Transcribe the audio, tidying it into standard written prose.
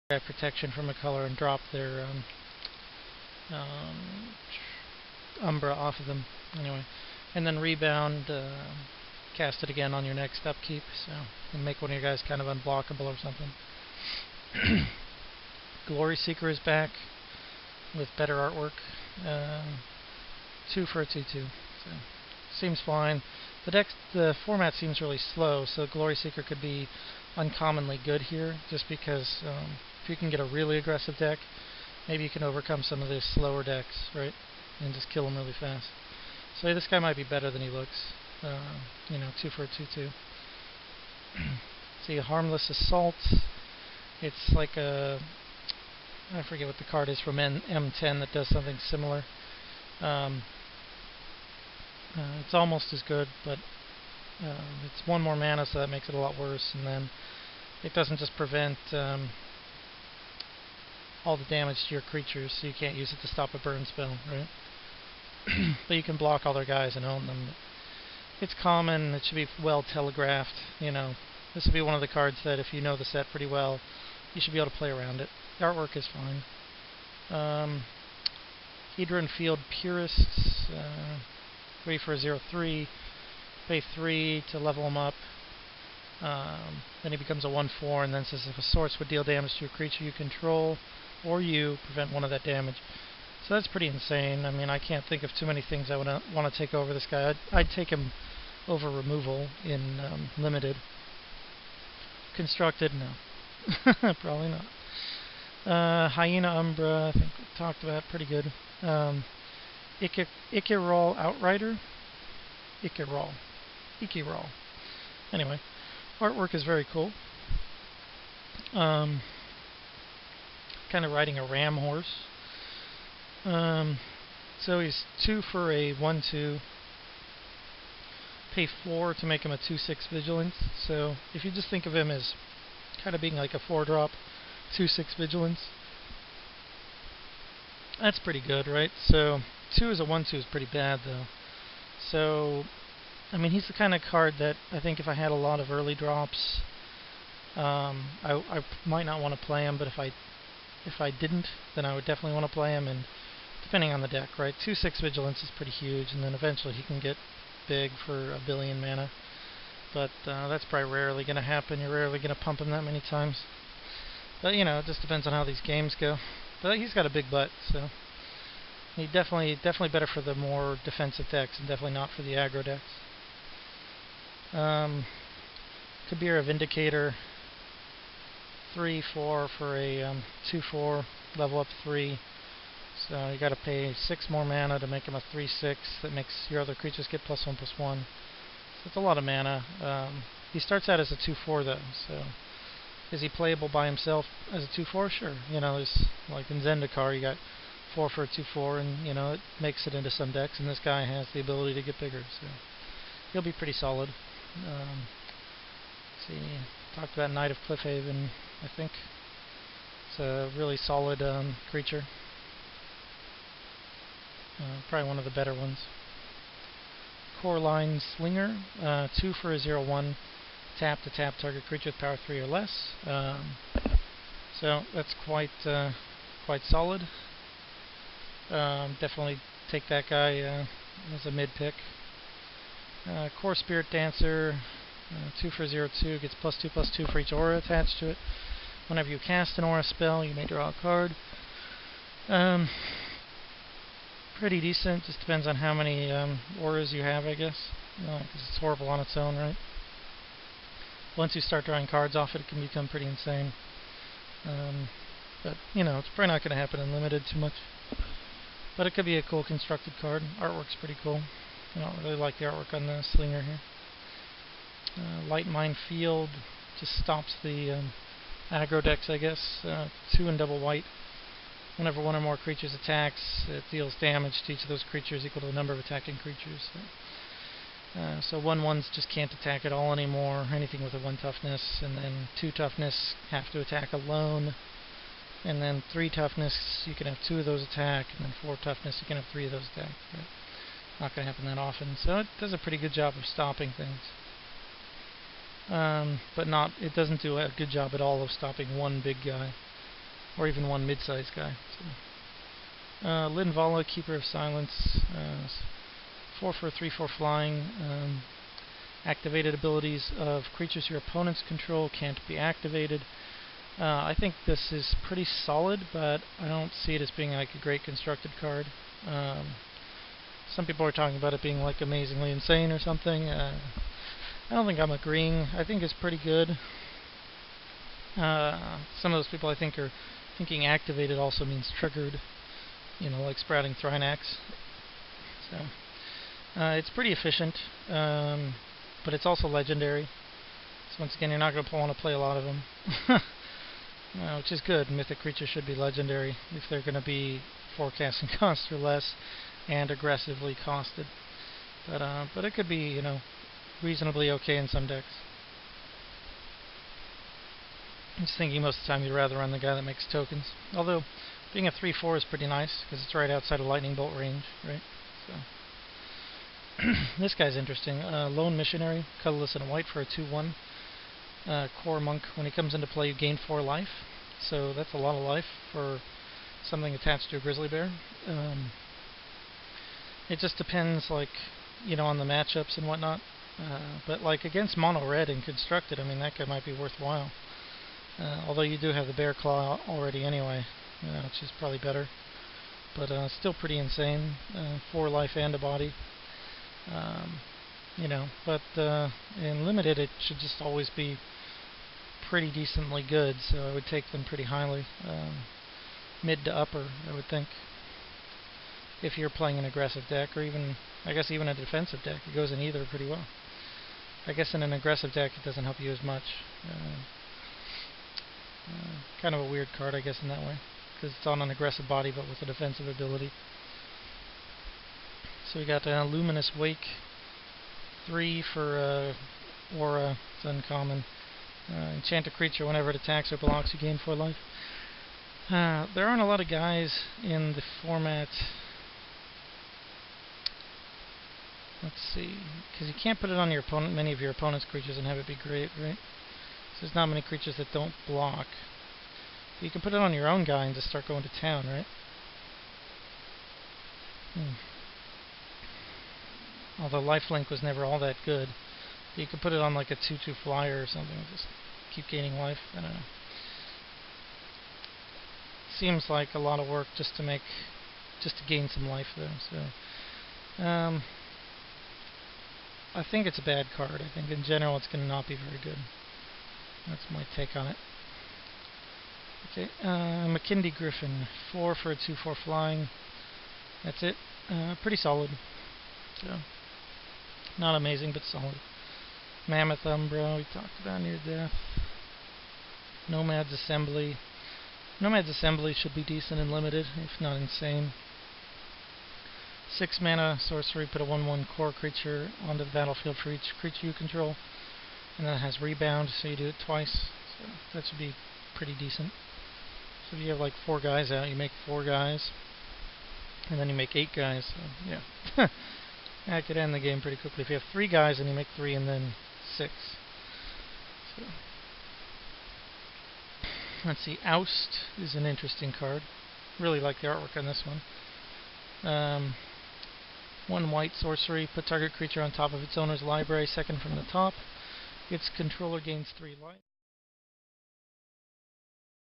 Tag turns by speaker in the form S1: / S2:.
S1: protection from a color and drop their Umbra off of them. Anyway, and then rebound, cast it again on your next upkeep, so and make one of your guys kind of unblockable or something. Glory Seeker is back with better artwork. 2 for a 2/2. So seems fine. The format seems really slow, so Glory Seeker could be uncommonly good here, just because if you can get a really aggressive deck, maybe you can overcome some of these slower decks, right? And just kill them really fast. So this guy might be better than he looks. 2 for a 2/2. See, a Harmless Assault. It's like a... I forget what the card is from M10 that does something similar. It's almost as good, but it's 1 more mana, so that makes it a lot worse. And then it doesn't just prevent all the damage to your creatures, so you can't use it to stop a burn spell, right? But you can block all their guys and own them. It's common. It should be well telegraphed. This would be one of the cards that if you know the set pretty well, you should be able to play around it. The artwork is fine. Hedron Field Purists, 3 for a 0/3. Pay 3 to level him up. Then he becomes a 1/4, and then says if a source would deal damage to a creature you control, or you prevent 1 of that damage. So that's pretty insane. I mean, I can't think of too many things I would want to take over this guy. I'd take him over removal in limited. Constructed, no. Probably not. Hyena Umbra, I think we talked about, pretty good. Ikiral Outrider? Ikiral. Anyway, artwork is very cool. Kind of riding a ram horse. So he's 2 for a 1/2. Pay 4 to make him a 2/6 Vigilance. So if you just think of him as kind of being like a 4-drop 2/6 Vigilance, that's pretty good, right? So 2 as a 1/2 is pretty bad, though. So, I mean, he's the kind of card that I think if I had a lot of early drops, I might not want to play him, but if I didn't, then I would definitely want to play him, and depending on the deck, right? 2/6 Vigilance is pretty huge, and then eventually he can get big for 1 billion mana. But that's probably rarely going to happen. You're rarely going to pump him that many times. But, it just depends on how these games go. But he's got a big butt, so he definitely better for the more defensive decks, and definitely not for the aggro decks. Kabira Vindicator, 3/4 for a 2/4, level up 3. So you got to pay 6 more mana to make him a 3/6. That makes your other creatures get +1/+1. So it's a lot of mana. He starts out as a 2/4 though. So is he playable by himself as a 2/4? Sure. There's like in Zendikar, you got 4 for a 2/4, and it makes it into some decks. And this guy has the ability to get bigger, so he'll be pretty solid. See, talked about Knight of Cliffhaven. I think it's a really solid creature. Probably one of the better ones. Coraline Slinger, 2 for a 0/1. Tap to tap target creature with power 3 or less. So that's quite solid. Definitely take that guy as a mid pick. Core Spirit Dancer, 2 for 0/2, gets +2/+2 for each aura attached to it. Whenever you cast an aura spell, you may draw a card. Pretty decent, just depends on how many auras you have, I guess. Because it's horrible on its own, right? Once you start drawing cards off it, it can become pretty insane. But, it's probably not going to happen in limited too much. But it could be a cool constructed card. Artwork's pretty cool. I don't really like the artwork on the Slinger here. Light Mine Field just stops the aggro decks, I guess. 2 and double white. Whenever 1 or more creatures attacks, it deals damage to each of those creatures equal to the number of attacking creatures. So 1/1s just can't attack at all anymore. Anything with a 1 toughness, and then 2 toughness have to attack alone. And then 3 toughness, you can have 2 of those attack, and then 4 toughness, you can have 3 of those attack. Right? Not going to happen that often, so it does a pretty good job of stopping things. But it doesn't do a good job at all of stopping one big guy. or even one mid-sized guy. So. Linvala, Keeper of Silence, 4 for 3/4 flying. Activated abilities of creatures your opponents control can't be activated. I think this is pretty solid, but I don't see it as being like a great constructed card. Some people are talking about it being like amazingly insane or something. I don't think I'm agreeing. I think it's pretty good. Some of those people I think are thinking activated also means triggered, you know, like Sprouting Thrinax. So it's pretty efficient, but it's also legendary. So once again, you're not going to want to play a lot of them, which is good. Mythic creatures should be legendary if they're going to be forecasting cost or less and aggressively costed. But it could be, you know, reasonably okay in some decks. I'm just thinking most of the time you'd rather run the guy that makes tokens. Although being a 3/4 is pretty nice because it's right outside of lightning bolt range, right? So this guy's interesting. Lone Missionary, colorless and white for a 2/1. Core Monk. When he comes into play, you gain 4 life. So that's a lot of life for something attached to a grizzly bear. It just depends, like, you know, on the matchups and whatnot. But like against mono red and constructed, I mean, that guy might be worthwhile. Although you do have the bear claw already anyway, which is probably better. But still pretty insane. 4 life and a body. You know, but in limited it should just always be pretty decently good, so I would take them pretty highly. Mid to upper, I would think. If you're playing an aggressive deck, or even, I guess even a defensive deck, it goes in either pretty well. I guess in an aggressive deck it doesn't help you as much. Kind of a weird card, I guess, in that way, because it's on an aggressive body but with a defensive ability. So we got Luminous Wake, 3 for Aura, it's uncommon. Enchant a creature whenever it attacks or blocks, you gain 4 life. There aren't a lot of guys in the format. Let's see, because you can't put it on your opponent, many of your opponent's creatures, and have it be great, right? So there's not many creatures that don't block. But you can put it on your own guy and just start going to town, right? Although lifelink was never all that good. You could put it on like a 2/2 flyer or something, just keep gaining life. I don't know. Seems like a lot of work just to gain some life though. So I think it's a bad card. I think in general it's going to not be very good. That's my take on it. Okay, McKindy Griffin, 4 for a 2/4 flying. That's it. Pretty solid. So not amazing, but solid. Mammoth Umbra, we talked about near death. Nomad's Assembly. Nomad's Assembly should be decent and limited, if not insane. 6 mana sorcery, put a 1/1 core creature onto the battlefield for each creature you control. And then it has rebound, so you do it twice. So that should be pretty decent. So if you have like 4 guys out, you make 4 guys. And then you make 8 guys, so yeah. That could end the game pretty quickly. If you have 3 guys and you make 3 and then 6. So let's see, Oust is an interesting card. Really like the artwork on this one. 1 white sorcery, put target creature on top of its owner's library, second from the top. Its controller gains 3 life.